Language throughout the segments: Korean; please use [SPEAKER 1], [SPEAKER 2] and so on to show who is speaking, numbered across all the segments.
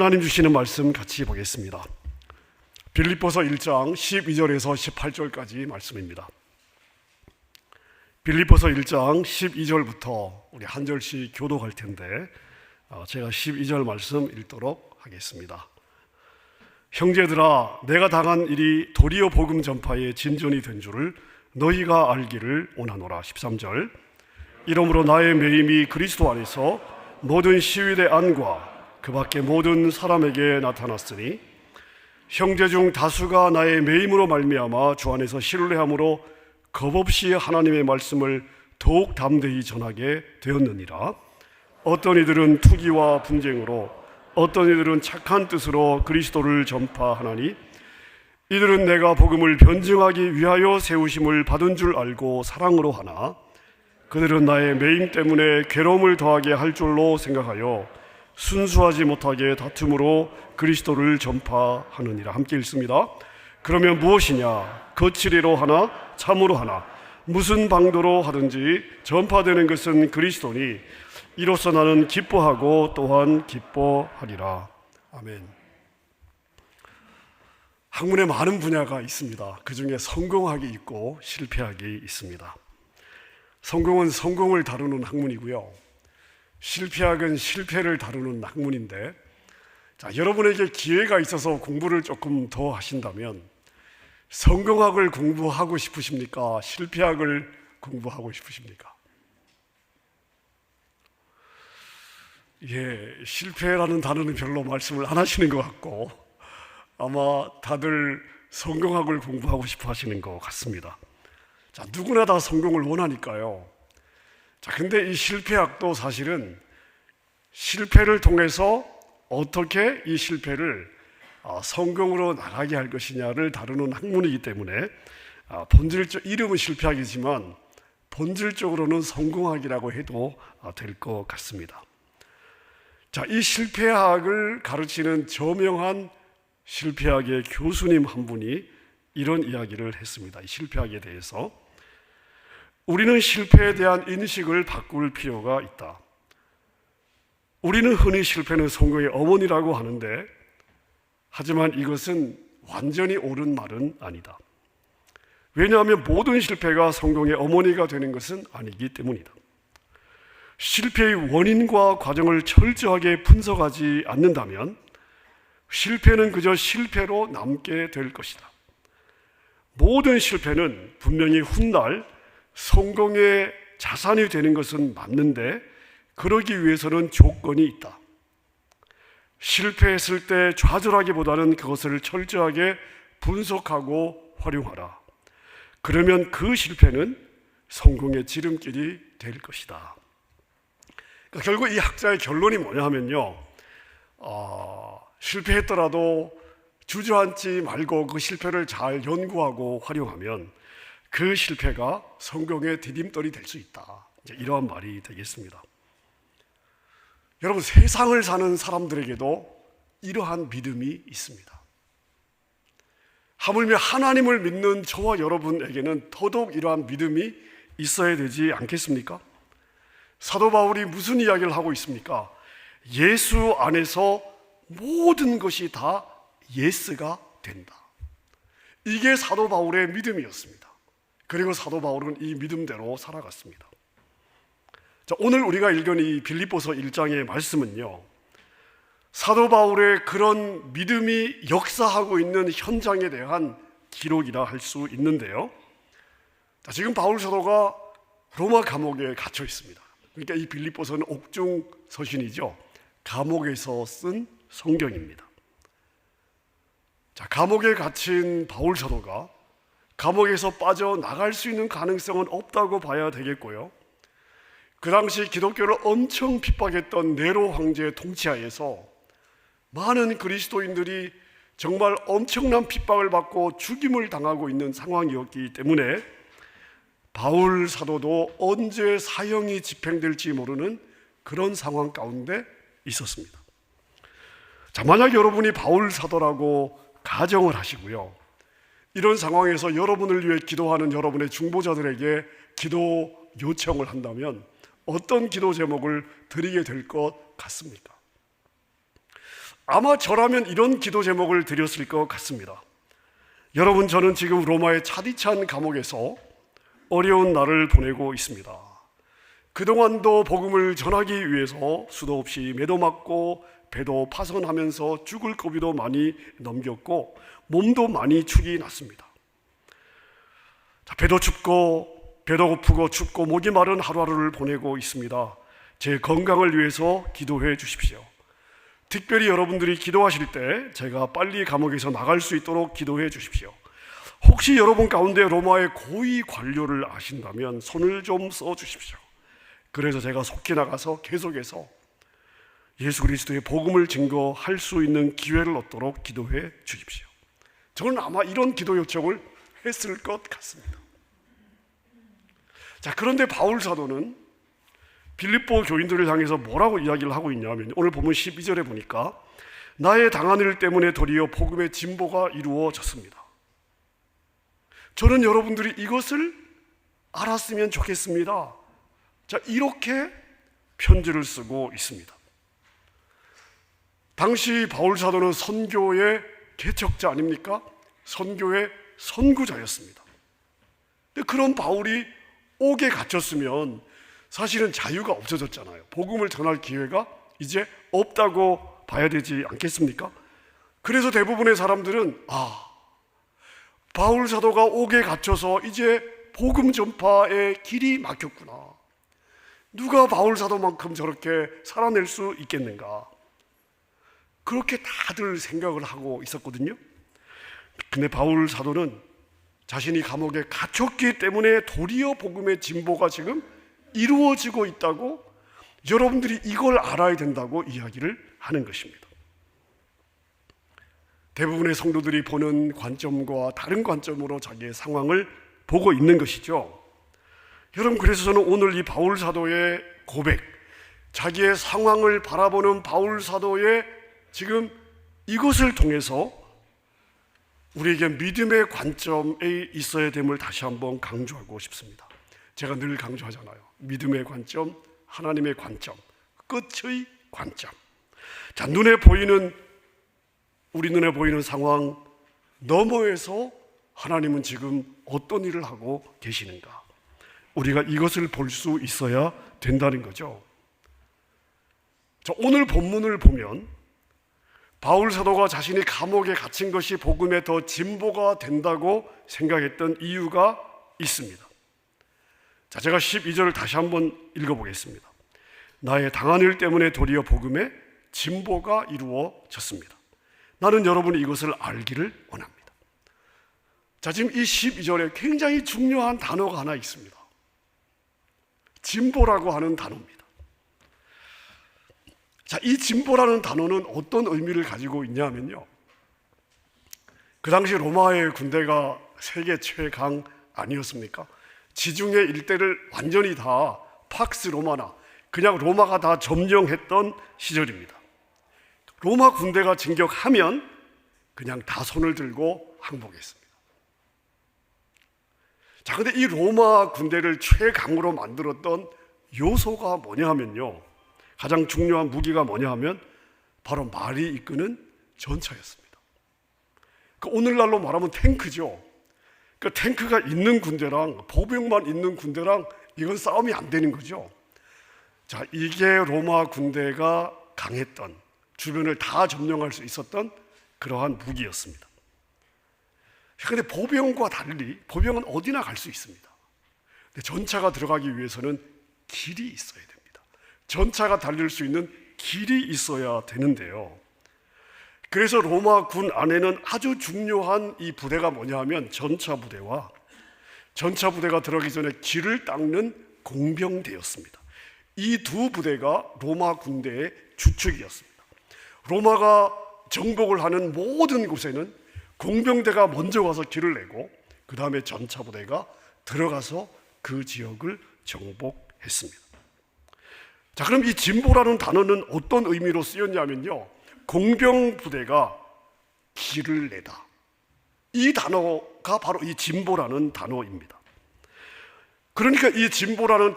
[SPEAKER 1] 하나님 주시는 말씀 같이 보겠습니다. 빌립보서 1장 12절에서 18절까지 말씀입니다. 빌립보서 1장 12절부터 우리 한 절씩 교독할 텐데 제가 12절 말씀 읽도록 하겠습니다. 형제들아, 내가 당한 일이 도리어 복음 전파의 진전이 된 줄을 너희가 알기를 원하노라. 13절, 이러므로 나의 매임이 그리스도 안에서 모든 시위대 안과 그 밖에 모든 사람에게 나타났으니 형제 중 다수가 나의 매임으로 말미암아 주 안에서 신뢰함으로 겁없이 하나님의 말씀을 더욱 담대히 전하게 되었느니라. 어떤 이들은 투기와 분쟁으로, 어떤 이들은 착한 뜻으로 그리스도를 전파하나니 이들은 내가 복음을 변증하기 위하여 세우심을 받은 줄 알고 사랑으로 하나 그들은 나의 매임 때문에 괴로움을 더하게 할 줄로 생각하여 순수하지 못하게 다툼으로 그리스도를 전파하느니라. 함께 읽습니다. 그러면 무엇이냐? 거칠이로 하나 참으로 하나 무슨 방도로 하든지 전파되는 것은 그리스도니 이로써 나는 기뻐하고 또한 기뻐하리라. 아멘. 학문에 많은 분야가 있습니다. 그 중에 성공학이 있고 실패학이 있습니다. 성공은 성공을 다루는 학문이고요, 실패학은 실패를 다루는 학문인데, 여러분에게 기회가 있어서 공부를 조금 더 하신다면 성공학을 공부하고 싶으십니까? 실패학을 공부하고 싶으십니까? 실패라는 단어는 별로 말씀을 안 하시는 것 같고 아마 다들 성공학을 공부하고 싶어 하시는 것 같습니다. 누구나 다 성공을 원하니까요. 근데 이 실패학도 사실은 실패를 통해서 어떻게 이 실패를 성공으로 나가게 할 것이냐를 다루는 학문이기 때문에 본질적 이름은 실패학이지만 본질적으로는 성공학이라고 해도 될 것 같습니다. 이 실패학을 가르치는 저명한 실패학의 교수님 한 분이 이런 이야기를 했습니다. 이 실패학에 대해서 우리는 실패에 대한 인식을 바꿀 필요가 있다. 우리는 흔히 실패는 성공의 어머니라고 하는데 하지만 이것은 완전히 옳은 말은 아니다. 왜냐하면 모든 실패가 성공의 어머니가 되는 것은 아니기 때문이다. 실패의 원인과 과정을 철저하게 분석하지 않는다면 실패는 그저 실패로 남게 될 것이다. 모든 실패는 분명히 훗날 성공의 자산이 되는 것은 맞는데 그러기 위해서는 조건이 있다. 실패했을 때 좌절하기보다는 그것을 철저하게 분석하고 활용하라. 그러면 그 실패는 성공의 지름길이 될 것이다. 결국 이 학자의 결론이 뭐냐 하면요, 실패했더라도 주저앉지 말고 그 실패를 잘 연구하고 활용하면 그 실패가 성공의 디딤돌이 될 수 있다. 이러한 말이 되겠습니다. 여러분, 세상을 사는 사람들에게도 이러한 믿음이 있습니다. 하물며 하나님을 믿는 저와 여러분에게는 더더욱 이러한 믿음이 있어야 되지 않겠습니까? 사도 바울이 무슨 이야기를 하고 있습니까? 예수 안에서 모든 것이 다 예스가 된다. 이게 사도 바울의 믿음이었습니다. 그리고 사도 바울은 이 믿음대로 살아갔습니다. 오늘 우리가 읽은 이 빌립보서 1장의 말씀은요, 사도 바울의 그런 믿음이 역사하고 있는 현장에 대한 기록이라 할 수 있는데요, 지금 바울 사도가 로마 감옥에 갇혀 있습니다. 그러니까 이 빌립보서는 옥중 서신이죠. 감옥에서 쓴 성경입니다. 감옥에 갇힌 바울 사도가 감옥에서 빠져나갈 수 있는 가능성은 없다고 봐야 되겠고요, 그 당시 기독교를 엄청 핍박했던 네로 황제의 통치하에서 많은 그리스도인들이 정말 엄청난 핍박을 받고 죽임을 당하고 있는 상황이었기 때문에 바울 사도도 언제 사형이 집행될지 모르는 그런 상황 가운데 있었습니다. 만약 여러분이 바울 사도라고 가정을 하시고요, 이런 상황에서 여러분을 위해 기도하는 여러분의 중보자들에게 기도 요청을 한다면 어떤 기도 제목을 드리게 될 것 같습니까? 아마 저라면 이런 기도 제목을 드렸을 것 같습니다. 여러분, 저는 지금 로마의 차디찬 감옥에서 어려운 날을 보내고 있습니다. 그동안도 복음을 전하기 위해서 수도 없이 매도 맞고 배도 파손하면서 죽을 고비도 많이 넘겼고 몸도 많이 축이 났습니다. 배도 춥고 배도 고프고 춥고 목이 마른 하루하루를 보내고 있습니다. 제 건강을 위해서 기도해 주십시오. 특별히 여러분들이 기도하실 때 제가 빨리 감옥에서 나갈 수 있도록 기도해 주십시오. 혹시 여러분 가운데 로마의 고위 관료를 아신다면 손을 좀 써 주십시오. 그래서 제가 속히 나가서 계속해서 예수 그리스도의 복음을 증거할 수 있는 기회를 얻도록 기도해 주십시오. 저는 아마 이런 기도 요청을 했을 것 같습니다. 자, 그런데 바울 사도는 빌립보 교인들을 향해서 뭐라고 이야기를 하고 있냐면, 오늘 본문 12절에 보니까 나의 당한 일 때문에 도리어 복음의 진보가 이루어졌습니다. 저는 여러분들이 이것을 알았으면 좋겠습니다. 자, 이렇게 편지를 쓰고 있습니다. 당시 바울 사도는 선교의 개척자 아닙니까? 선교의 선구자였습니다. 근데 그런 바울이 옥에 갇혔으면 사실은 자유가 없어졌잖아요. 복음을 전할 기회가 이제 없다고 봐야 되지 않겠습니까? 그래서 대부분의 사람들은 바울 사도가 옥에 갇혀서 이제 복음 전파의 길이 막혔구나. 누가 바울 사도만큼 저렇게 살아낼 수 있겠는가? 그렇게 다들 생각을 하고 있었거든요. 근데 바울 사도는 자신이 감옥에 갇혔기 때문에 도리어 복음의 진보가 지금 이루어지고 있다고, 여러분들이 이걸 알아야 된다고 이야기를 하는 것입니다. 대부분의 성도들이 보는 관점과 다른 관점으로 자기의 상황을 보고 있는 것이죠. 여러분, 그래서 저는 오늘 이 바울 사도의 고백, 자기의 상황을 바라보는 바울 사도의 지금 이것을 통해서 우리에게 믿음의 관점에 있어야 됨을 다시 한번 강조하고 싶습니다. 제가 늘 강조하잖아요. 믿음의 관점, 하나님의 관점, 끝의 관점. 자, 우리 눈에 보이는 상황 너머에서 하나님은 지금 어떤 일을 하고 계시는가? 우리가 이것을 볼 수 있어야 된다는 거죠. 자, 오늘 본문을 보면 바울 사도가 자신이 감옥에 갇힌 것이 복음에 더 진보가 된다고 생각했던 이유가 있습니다. 자, 제가 12절을 다시 한번 읽어보겠습니다. 나의 당한 일 때문에 도리어 복음에 진보가 이루어졌습니다. 나는 여러분이 이것을 알기를 원합니다. 자, 지금 이 12절에 굉장히 중요한 단어가 하나 있습니다. 진보라고 하는 단어입니다. 자, 이 진보라는 단어는 어떤 의미를 가지고 있냐면요, 그 당시 로마의 군대가 세계 최강 아니었습니까? 지중해 일대를 완전히 다 팍스 로마나 그냥 로마가 다 점령했던 시절입니다. 로마 군대가 진격하면 그냥 다 손을 들고 항복했습니다. 자, 근데 이 로마 군대를 최강으로 만들었던 요소가 뭐냐 하면요, 가장 중요한 무기가 뭐냐 하면 바로 말이 이끄는 전차였습니다. 오늘날로 말하면 탱크죠. 그 탱크가 있는 군대랑 보병만 있는 군대랑 이건 싸움이 안 되는 거죠. 자, 이게 로마 군대가 강했던, 주변을 다 점령할 수 있었던 그러한 무기였습니다. 그런데 보병과 달리 보병은 어디나 갈 수 있습니다. 근데 전차가 들어가기 위해서는 길이 있어야 됩니다. 전차가 달릴 수 있는 길이 있어야 되는데요, 그래서 로마 군 안에는 아주 중요한 이 부대가 뭐냐 하면 전차 부대와 전차 부대가 들어가기 전에 길을 닦는 공병대였습니다. 이 두 부대가 로마 군대의 주축이었습니다. 로마가 정복을 하는 모든 곳에는 공병대가 먼저 와서 길을 내고 그 다음에 전차 부대가 들어가서 그 지역을 정복했습니다. 자, 그럼 이 진보라는 단어는 어떤 의미로 쓰였냐면요, 공병 부대가 길을 내다, 이 단어가 바로 이 진보라는 단어입니다. 그러니까 이 진보라는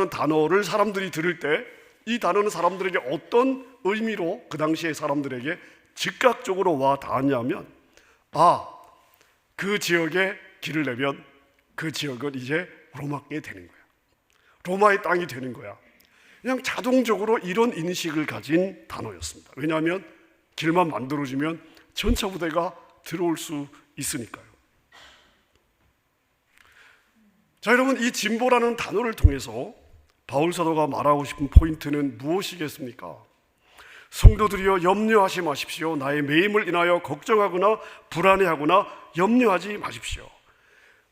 [SPEAKER 1] 단어를 사람들이 들을 때 이 단어는 사람들에게 어떤 의미로 그 당시의 사람들에게 즉각적으로 와 닿았냐면, 그 지역에 길을 내면 그 지역은 이제 로마께 되는 거야. 로마의 땅이 되는 거야. 그냥 자동적으로 이런 인식을 가진 단어였습니다. 왜냐하면 길만 만들어주면 전차 부대가 들어올 수 있으니까요. 자, 여러분, 이 진보라는 단어를 통해서 바울 사도가 말하고 싶은 포인트는 무엇이겠습니까? 성도들이여, 염려하지 마십시오. 나의 매임을 인하여 걱정하거나 불안해하거나 염려하지 마십시오.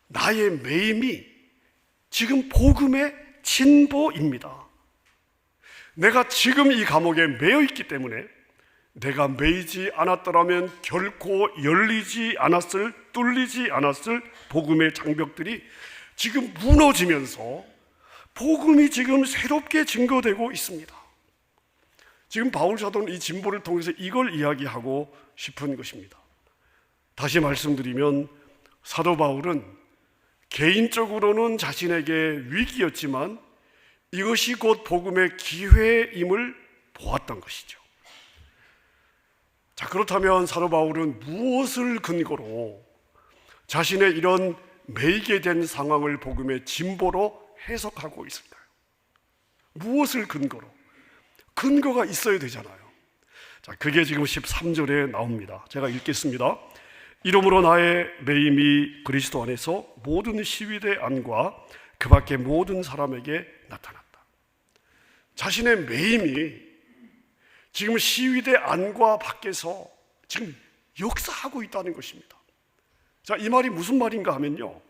[SPEAKER 1] 나의 매임이 지금 복음의 진보입니다. 내가 지금 이 감옥에 매여 있기 때문에 내가 매이지 않았더라면 결코 열리지 않았을, 뚫리지 않았을 복음의 장벽들이 지금 무너지면서 복음이 지금 새롭게 증거되고 있습니다. 지금 바울 사도는 이 진보를 통해서 이걸 이야기하고 싶은 것입니다. 다시 말씀드리면 사도 바울은 개인적으로는 자신에게 위기였지만 이것이 곧 복음의 기회임을 보았던 것이죠. 자, 그렇다면 사도 바울은 무엇을 근거로 자신의 이런 매이게 된 상황을 복음의 진보로 해석하고 있을까요? 무엇을 근거로? 근거가 있어야 되잖아요. 자, 그게 지금 13절에 나옵니다. 제가 읽겠습니다. 이러므로 나의 매임이 그리스도 안에서 모든 시위대 안과 그 밖의 모든 사람에게 나타났다. 자신의 매임이 지금 시위대 안과 밖에서 지금 역사하고 있다는 것입니다. 자, 이 말이 무슨 말인가 하면요,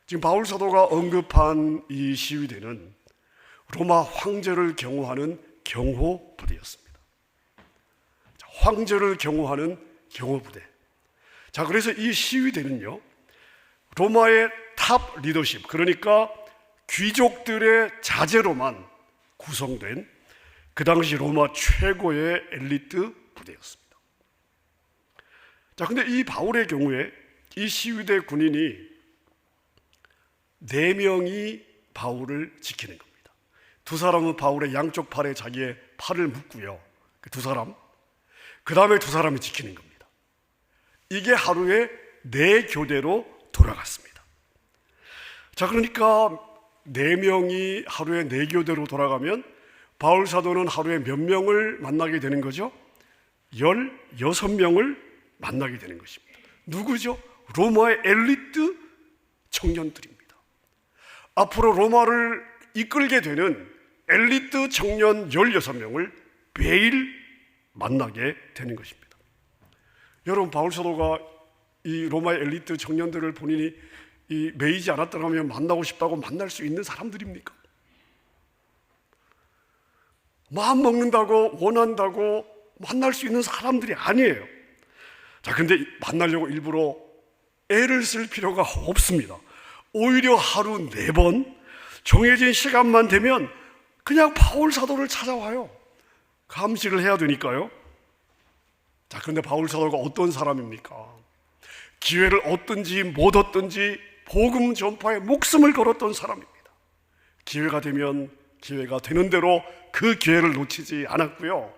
[SPEAKER 1] 지금 바울 사도가 언급한 이 시위대는 로마 황제를 경호하는 경호 부대였습니다. 자, 황제를 경호하는 경호 부대. 자, 그래서 이 시위대는요, 로마의 탑 리더십, 그러니까 귀족들의 자제로만 구성된 그 당시 로마 최고의 엘리트 부대였습니다. 자, 근데 이 바울의 경우에 이 시위대 군인이 4명이 바울을 지키는 겁니다. 2사람은 바울의 양쪽 팔에 자기의 팔을 묶고요, 그 2사람, 그 다음에 2사람이 지키는 겁니다. 이게 하루에 4교대로 돌아갔습니다. 자, 그러니까 4명이 하루에 4교대로 돌아가면 바울 사도는 하루에 몇 명을 만나게 되는 거죠? 16명을 만나게 되는 것입니다. 누구죠? 로마의 엘리트 청년들입니다. 앞으로 로마를 이끌게 되는 엘리트 청년 16명을 매일 만나게 되는 것입니다. 여러분, 바울 사도가 이 로마의 엘리트 청년들을 본인이 매이지 않았더라면 만나고 싶다고 만날 수 있는 사람들입니까? 마음 먹는다고 원한다고 만날 수 있는 사람들이 아니에요. 자, 근데 만나려고 일부러 애를 쓸 필요가 없습니다. 오히려 하루 4번 정해진 시간만 되면 그냥 바울 사도를 찾아와요. 감시를 해야 되니까요. 자, 그런데 바울 사도가 어떤 사람입니까? 기회를 얻든지 못 얻든지 복음 전파에 목숨을 걸었던 사람입니다. 기회가 되면 기회가 되는 대로 그 기회를 놓치지 않았고요,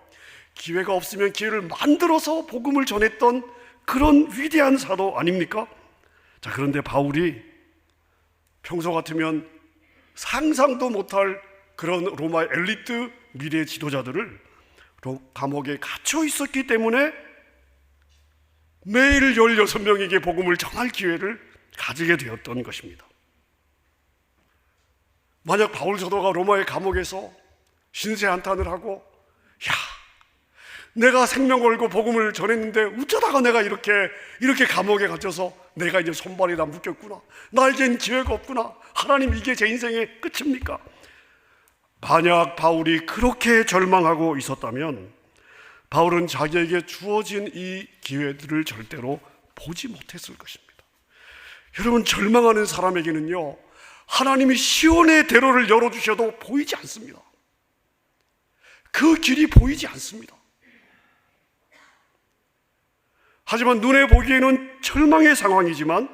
[SPEAKER 1] 기회가 없으면 기회를 만들어서 복음을 전했던 그런 위대한 사도 아닙니까? 자, 그런데 바울이 평소 같으면 상상도 못할 그런 로마의 엘리트 미래 지도자들을 감옥에 갇혀 있었기 때문에 매일 16명에게 복음을 전할 기회를 가지게 되었던 것입니다. 만약 바울 사도가 로마의 감옥에서 신세한탄을 하고, 내가 생명 걸고 복음을 전했는데 어쩌다가 내가 이렇게 감옥에 갇혀서 내가 이제 손발이 다 묶였구나, 나 이젠 기회가 없구나, 하나님 이게 제 인생의 끝입니까? 만약 바울이 그렇게 절망하고 있었다면 바울은 자기에게 주어진 이 기회들을 절대로 보지 못했을 것입니다. 여러분, 절망하는 사람에게는요, 하나님이 시온의 대로를 열어주셔도 보이지 않습니다. 그 길이 보이지 않습니다. 하지만 눈에 보기에는 절망의 상황이지만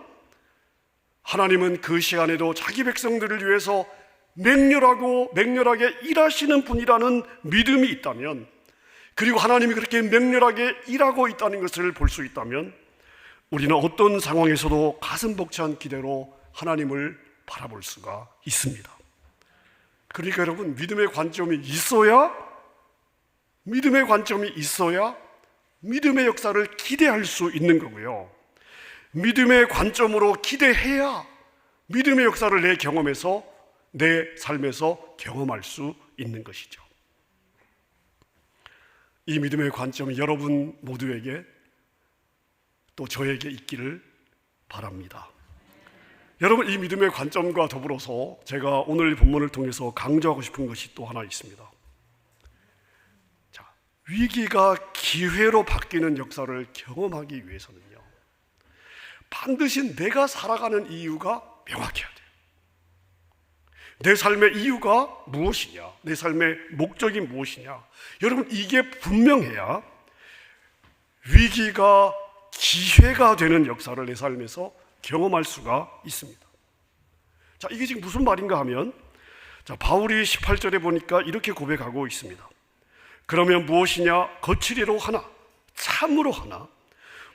[SPEAKER 1] 하나님은 그 시간에도 자기 백성들을 위해서 맹렬하게 일하시는 분이라는 믿음이 있다면 그리고 하나님이 그렇게 맹렬하게 일하고 있다는 것을 볼 수 있다면 우리는 어떤 상황에서도 가슴 벅찬 기대로 하나님을 바라볼 수가 있습니다. 그러니까 여러분, 믿음의 관점이 있어야 믿음의 역사를 기대할 수 있는 거고요. 믿음의 관점으로 기대해야 믿음의 역사를 내 경험에서, 내 삶에서 경험할 수 있는 것이죠. 이 믿음의 관점이 여러분 모두에게 또 저에게 있기를 바랍니다. 여러분, 이 믿음의 관점과 더불어서 제가 오늘 본문을 통해서 강조하고 싶은 것이 또 하나 있습니다. 자, 위기가 기회로 바뀌는 역사를 경험하기 위해서는요, 반드시 내가 살아가는 이유가 명확해야 돼요. 내 삶의 이유가 무엇이냐, 내 삶의 목적이 무엇이냐, 여러분, 이게 분명해야 위기가 기회가 되는 역사를 내 삶에서 경험할 수가 있습니다. 자, 이게 지금 무슨 말인가 하면, 자, 바울이 18절에 보니까 이렇게 고백하고 있습니다. 그러면 무엇이냐? 거칠이로 하나, 참으로 하나,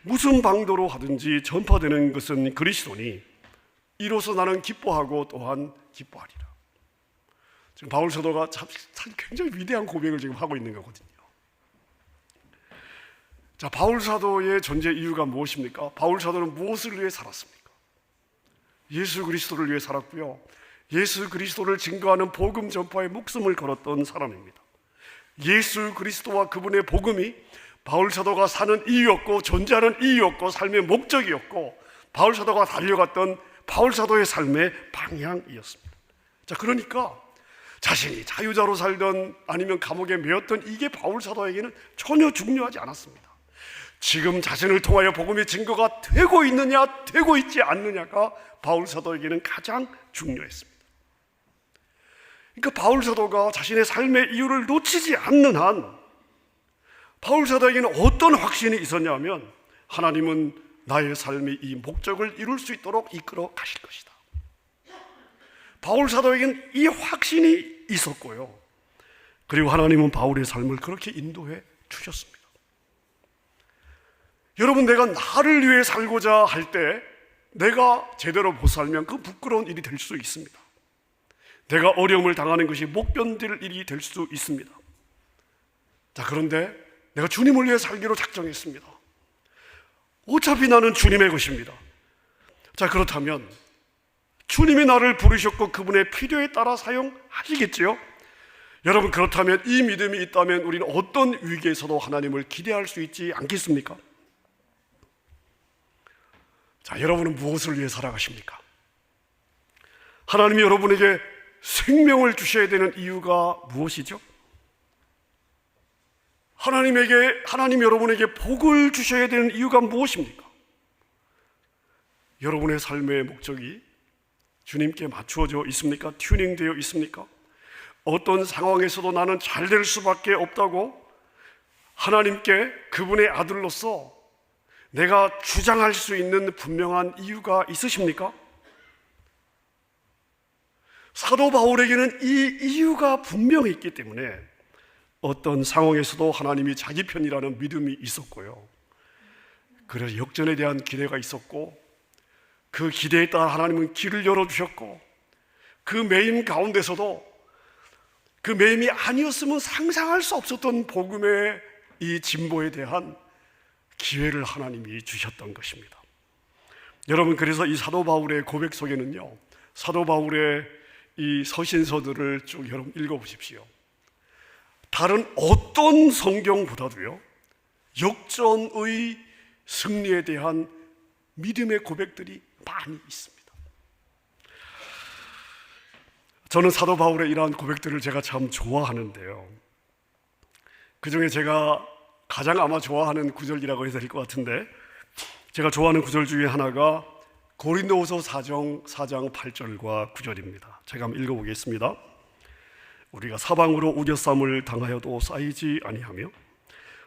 [SPEAKER 1] 무슨 방도로 하든지 전파되는 것은 그리스도니 이로써 나는 기뻐하고 또한 기뻐하리라. 지금 바울 사도가 참 굉장히 위대한 고백을 지금 하고 있는 거거든요. 자, 바울 사도의 존재 이유가 무엇입니까? 바울 사도는 무엇을 위해 살았습니까? 예수 그리스도를 위해 살았고요, 예수 그리스도를 증거하는 복음 전파에 목숨을 걸었던 사람입니다. 예수 그리스도와 그분의 복음이 바울 사도가 사는 이유였고, 존재하는 이유였고, 삶의 목적이었고, 바울 사도가 달려갔던 바울 사도의 삶의 방향이었습니다. 자, 그러니까 자신이 자유자로 살던 아니면 감옥에 매였던 이게 바울 사도에게는 전혀 중요하지 않았습니다. 지금 자신을 통하여 복음의 증거가 되고 있느냐, 되고 있지 않느냐가 바울 사도에게는 가장 중요했습니다. 그러니까 바울 사도가 자신의 삶의 이유를 놓치지 않는 한 바울 사도에게는 어떤 확신이 있었냐면, 하나님은 나의 삶의 이 목적을 이룰 수 있도록 이끌어 가실 것이다. 바울 사도에게는 이 확신이 있었고요, 그리고 하나님은 바울의 삶을 그렇게 인도해 주셨습니다. 여러분, 내가 나를 위해 살고자 할 때 내가 제대로 못 살면 그 부끄러운 일이 될 수 있습니다. 내가 어려움을 당하는 것이 못 견딜 일이 될 수 있습니다. 자, 그런데 내가 주님을 위해 살기로 작정했습니다. 어차피 나는 주님의 것입니다. 자, 그렇다면 주님이 나를 부르셨고 그분의 필요에 따라 사용하시겠지요? 여러분, 그렇다면 이 믿음이 있다면 우리는 어떤 위기에서도 하나님을 기대할 수 있지 않겠습니까? 자, 여러분은 무엇을 위해 살아가십니까? 하나님이 여러분에게 생명을 주셔야 되는 이유가 무엇이죠? 하나님 여러분에게 복을 주셔야 되는 이유가 무엇입니까? 여러분의 삶의 목적이 주님께 맞추어져 있습니까? 튜닝되어 있습니까? 어떤 상황에서도 나는 잘 될 수밖에 없다고 하나님께 그분의 아들로서 내가 주장할 수 있는 분명한 이유가 있으십니까? 사도 바울에게는 이 이유가 분명히 있기 때문에 어떤 상황에서도 하나님이 자기 편이라는 믿음이 있었고요, 그래서 역전에 대한 기대가 있었고, 그 기대에 따라 하나님은 길을 열어주셨고, 그 매임 가운데서도 그 매임이 아니었으면 상상할 수 없었던 복음의 이 진보에 대한 기회를 하나님이 주셨던 것입니다. 여러분, 그래서 이 사도 바울의 고백 속에는요, 사도 바울의 이 서신서들을 쭉 여러분 읽어보십시오. 다른 어떤 성경보다도요, 역전의 승리에 대한 믿음의 고백들이 많이 있습니다. 저는 사도 바울의 이러한 고백들을 제가 참 좋아하는데요, 그 중에 제가 가장 아마 좋아하는 구절이라고 해도 될 것 같은데, 제가 좋아하는 구절 중에 하나가 고린도후서 4장 8절과 9절입니다. 제가 한번 읽어보겠습니다. 우리가 사방으로 우겨쌈을 당하여도 쌓이지 아니하며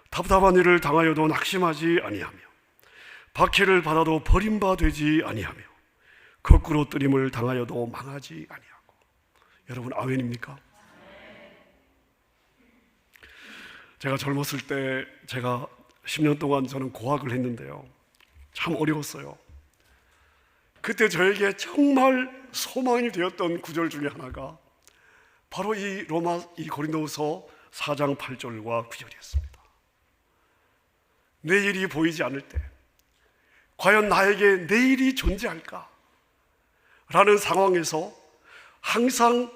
[SPEAKER 1] 답답한 일을 당하여도 낙심하지 아니하며 박해를 받아도 버림받지 아니하며 거꾸로 뜨림을 당하여도 망하지 아니하고. 여러분, 아멘입니까? 제가 젊었을 때 제가 10년 동안 저는 고학을 했는데요, 참 어려웠어요. 그때 저에게 정말 소망이 되었던 구절 중에 하나가 바로 이 고린도후서 4장 8절과 9절이었습니다. 내일이 보이지 않을 때 과연 나에게 내일이 존재할까? 라는 상황에서 항상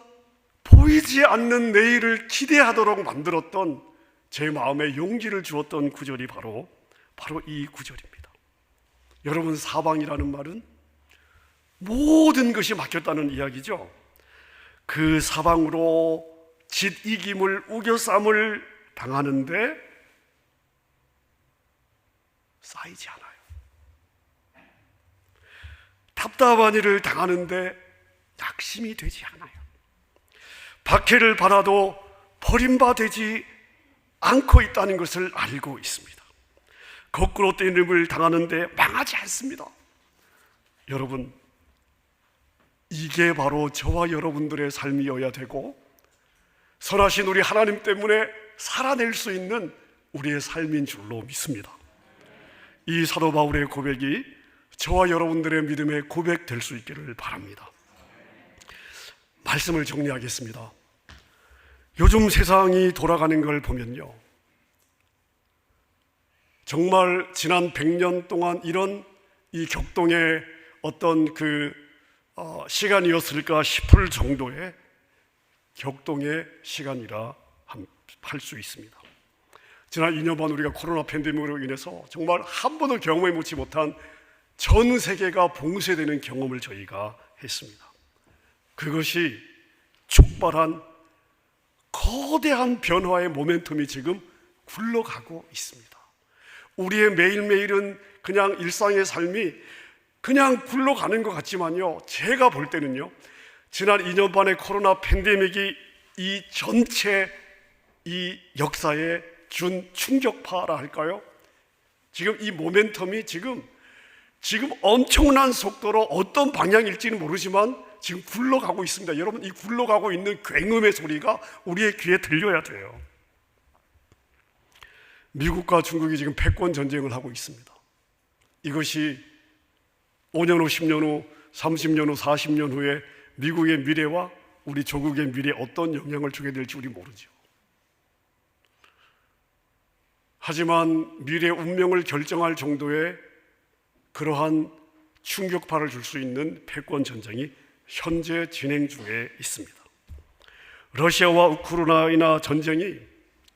[SPEAKER 1] 보이지 않는 내일을 기대하도록 만들었던, 제 마음에 용기를 주었던 구절이 바로 이 구절입니다. 여러분, 사방이라는 말은 모든 것이 막혔다는 이야기죠. 그 사방으로 짓이김을, 우겨쌈을 당하는데 쌓이지 않아요. 답답한 일을 당하는데 낙심이 되지 않아요. 박해를 받아도 버림받지 않고 있다는 것을 알고 있습니다. 거꾸로 때림을 당하는데 망하지 않습니다. 여러분, 이게 바로 저와 여러분들의 삶이어야 되고 선하신 우리 하나님 때문에 살아낼 수 있는 우리의 삶인 줄로 믿습니다. 이 사도 바울의 고백이 저와 여러분들의 믿음의 고백 될 수 있기를 바랍니다. 말씀을 정리하겠습니다. 요즘 세상이 돌아가는 걸 보면요, 정말 지난 100년 동안 이런 이 격동의 어떤 시간이었을까 싶을 정도의 격동의 시간이라 할 수 있습니다. 지난 2년 반 우리가 코로나 팬데믹으로 인해서 정말 한 번도 경험해보지 못한 전 세계가 봉쇄되는 경험을 저희가 했습니다. 그것이 촉발한 거대한 변화의 모멘텀이 지금 굴러가고 있습니다. 우리의 매일매일은 그냥 일상의 삶이 그냥 굴러가는 것 같지만요, 제가 볼 때는요, 지난 2년 반의 코로나 팬데믹이 이 전체 이 역사에 준 충격파라 할까요? 지금 이 모멘텀이 지금 엄청난 속도로 어떤 방향일지는 모르지만 지금 굴러가고 있습니다. 여러분, 이 굴러가고 있는 굉음의 소리가 우리의 귀에 들려야 돼요. 미국과 중국이 지금 패권 전쟁을 하고 있습니다. 이것이 5년 후, 10년 후, 30년 후, 40년 후에 미국의 미래와 우리 조국의 미래에 어떤 영향을 주게 될지 우리 모르죠. 하지만 미래의 운명을 결정할 정도의 그러한 충격파를 줄 수 있는 패권 전쟁이 현재 진행 중에 있습니다. 러시아와 우크라이나 전쟁이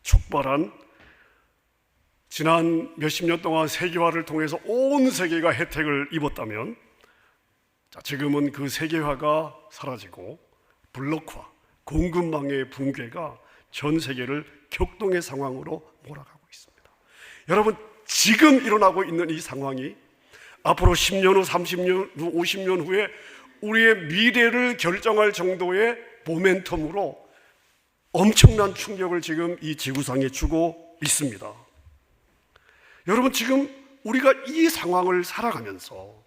[SPEAKER 1] 촉발한 지난 몇십 년 동안 세계화를 통해서 온 세계가 혜택을 입었다면, 지금은 그 세계화가 사라지고 블록화, 공급망의 붕괴가 전 세계를 격동의 상황으로 몰아가고 있습니다. 여러분, 지금 일어나고 있는 이 상황이 앞으로 10년 후, 30년 후, 50년 후에 우리의 미래를 결정할 정도의 모멘텀으로 엄청난 충격을 지금 이 지구상에 주고 있습니다. 여러분, 지금 우리가 이 상황을 살아가면서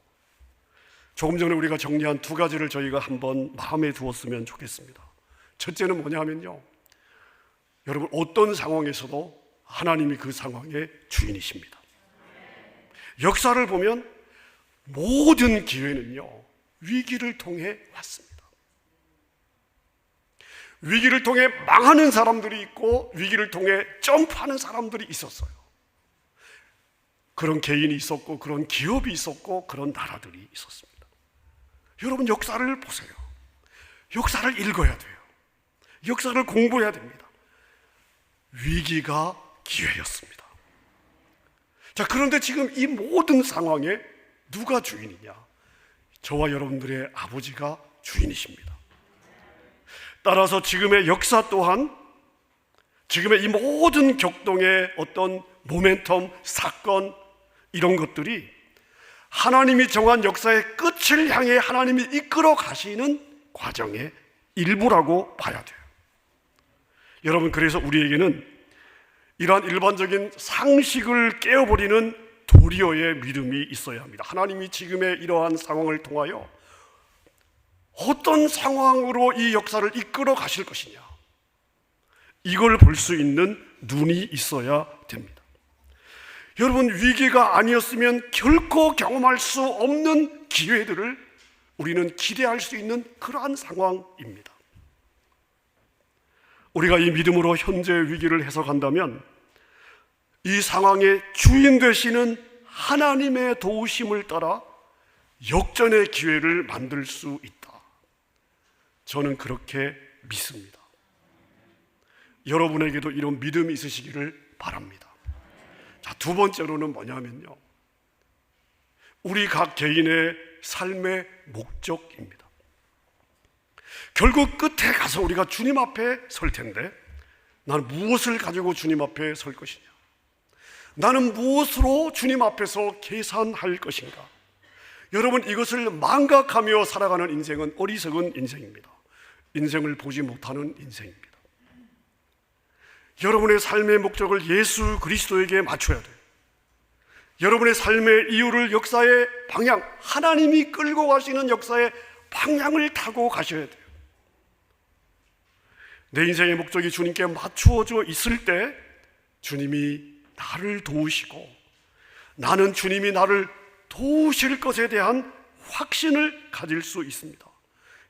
[SPEAKER 1] 조금 전에 우리가 정리한 두 가지를 저희가 한번 마음에 두었으면 좋겠습니다. 첫째는 뭐냐 하면요, 여러분, 어떤 상황에서도 하나님이 그 상황의 주인이십니다. 역사를 보면 모든 기회는요, 위기를 통해 왔습니다. 위기를 통해 망하는 사람들이 있고 위기를 통해 점프하는 사람들이 있었어요. 그런 개인이 있었고 그런 기업이 있었고 그런 나라들이 있었습니다. 여러분, 역사를 보세요. 역사를 읽어야 돼요. 역사를 공부해야 됩니다. 위기가 기회였습니다. 자, 그런데 지금 이 모든 상황에 누가 주인이냐? 저와 여러분들의 아버지가 주인이십니다. 따라서 지금의 역사 또한, 지금의 이 모든 격동의 어떤 모멘텀, 사건, 이런 것들이 하나님이 정한 역사의 끝을 향해 하나님이 이끌어 가시는 과정의 일부라고 봐야 돼요. 여러분, 그래서 우리에게는 이러한 일반적인 상식을 깨어버리는 도리어의 믿음이 있어야 합니다. 하나님이 지금의 이러한 상황을 통하여 어떤 상황으로 이 역사를 이끌어 가실 것이냐, 이걸 볼 수 있는 눈이 있어야 됩니다. 여러분, 위기가 아니었으면 결코 경험할 수 없는 기회들을 우리는 기대할 수 있는 그러한 상황입니다. 우리가 이 믿음으로 현재 위기를 해석한다면 이 상황의 주인 되시는 하나님의 도우심을 따라 역전의 기회를 만들 수 있다. 저는 그렇게 믿습니다. 여러분에게도 이런 믿음이 있으시기를 바랍니다. 자, 두 번째로는 뭐냐면요, 우리 각 개인의 삶의 목적입니다. 결국 끝에 가서 우리가 주님 앞에 설 텐데, 나는 무엇을 가지고 주님 앞에 설 것이냐, 나는 무엇으로 주님 앞에서 계산할 것인가. 여러분, 이것을 망각하며 살아가는 인생은 어리석은 인생입니다. 인생을 보지 못하는 인생입니다. 여러분의 삶의 목적을 예수 그리스도에게 맞춰야 돼요. 여러분의 삶의 이유를, 역사의 방향, 하나님이 끌고 가시는 역사의 방향을 타고 가셔야 돼요. 내 인생의 목적이 주님께 맞추어져 있을 때 주님이 나를 도우시고, 나는 주님이 나를 도우실 것에 대한 확신을 가질 수 있습니다.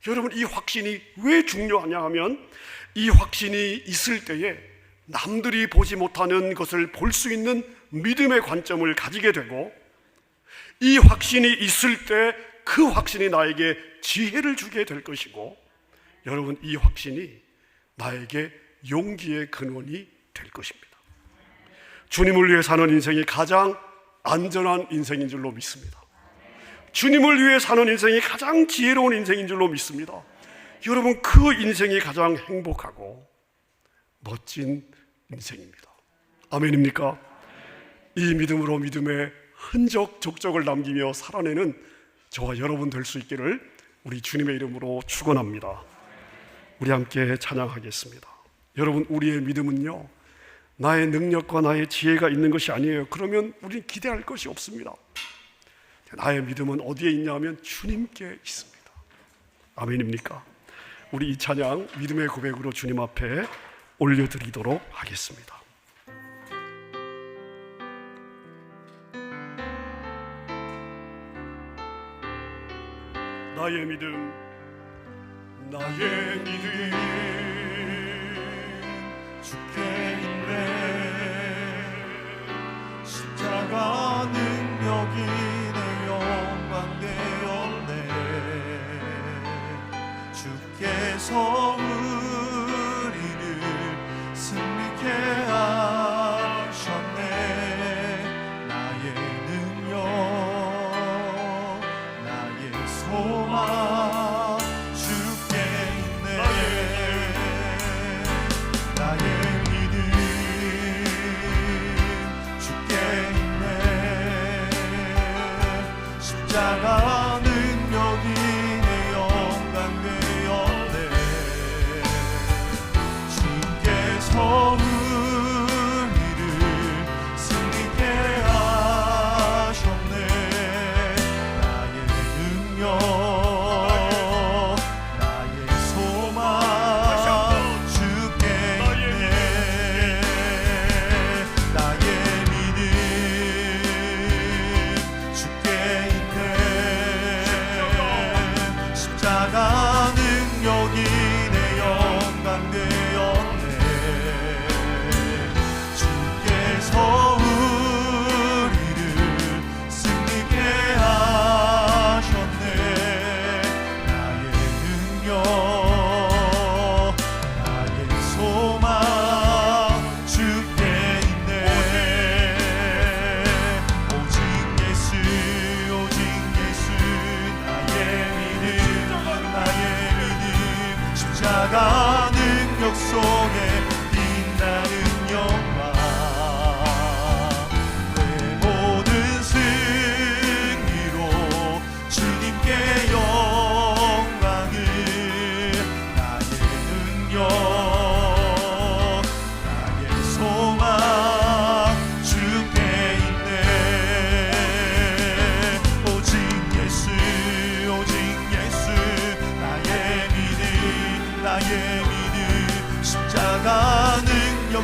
[SPEAKER 1] 여러분, 이 확신이 왜 중요하냐 하면, 이 확신이 있을 때에 남들이 보지 못하는 것을 볼 수 있는 믿음의 관점을 가지게 되고, 이 확신이 있을 때 그 확신이 나에게 지혜를 주게 될 것이고, 여러분, 이 확신이 나에게 용기의 근원이 될 것입니다. 주님을 위해 사는 인생이 가장 안전한 인생인 줄로 믿습니다. 주님을 위해 사는 인생이 가장 지혜로운 인생인 줄로 믿습니다. 여러분, 그 인생이 가장 행복하고 멋진 인생입니다. 아멘입니까? 이 믿음으로 믿음의 흔적, 족적을 남기며 살아내는 저와 여러분 될 수 있기를 우리 주님의 이름으로 축원합니다. 우리 함께 찬양하겠습니다. 여러분, 우리의 믿음은요, 나의 능력과 나의 지혜가 있는 것이 아니에요. 그러면 우리는 기대할 것이 없습니다. 나의 믿음은 어디에 있냐 하면 주님께 있습니다. 아멘입니까? 우리 이 찬양 믿음의 고백으로 주님 앞에 올려드리도록 하겠습니다. 나의 믿음, 나의 믿음
[SPEAKER 2] 주께 있네. 십자가 능력이 내 영광 되었네. 주께서 우리를 승리케 하셨네. 나의 능력, 나의 소망 주께 있네. 나의 믿음 주께 있네. 십자가 능력이 내 영광 되었네. 주께서 우리를 승리케 하셨네. 나의 능력, 나의 소망 주께 있네. 나의 믿음 주께 있네.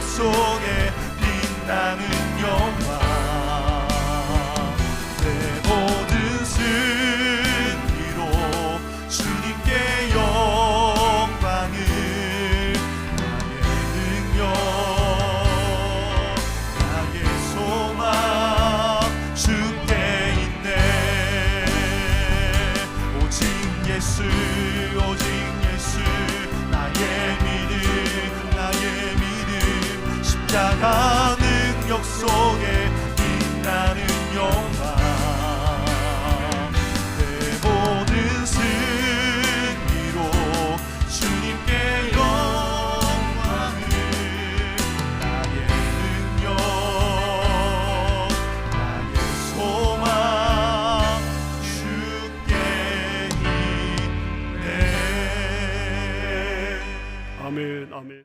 [SPEAKER 2] 속에 빛나는 영광 내 모든 승리로 주님께 영광을 나의 능력 나의 소망 주께 있네 오직 예수 나의 믿음 십자가 능력 속에 빛나는 영광 내 모든 승리로 주님께 영광을 나의 능력 나의 소망 주께 있네
[SPEAKER 1] 아멘, 아멘.